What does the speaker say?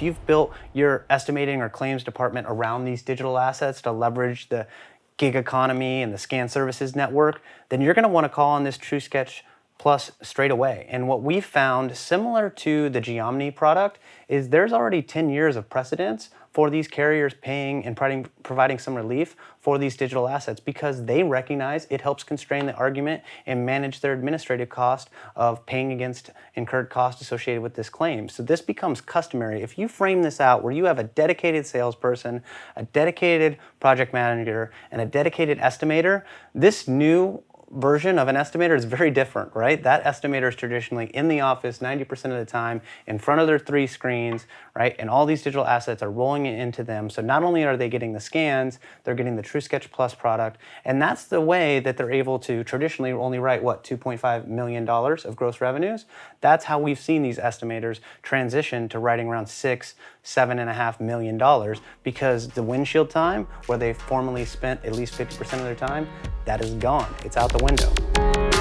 if you've built your estimating or claims department around these digital assets to leverage the gig economy and the scan services network, then you're going to want to call on this TrueSketch Plus straight away. And what we found, similar to the Geomni product, is there's already 10 years of precedence for these carriers paying and providing some relief for these digital assets because they recognize it helps constrain the argument and manage their administrative cost of paying against incurred costs associated with this claim. So this becomes customary. If you frame this out where you have a dedicated salesperson, a dedicated project manager, and a dedicated estimator, this new version of an estimator is very different, right? That estimator is traditionally in the office 90% of the time in front of their 3 screens, right? And all these digital assets are rolling into them. So not only are they getting the scans, they're getting the TrueSketch Plus product. And that's the way that they're able to traditionally only write, what, $2.5 million of gross revenues? That's how we've seen these estimators transition to writing around $7.5 million because the windshield time, where they formerly spent at least 50% of their time, that is gone. It's out the window.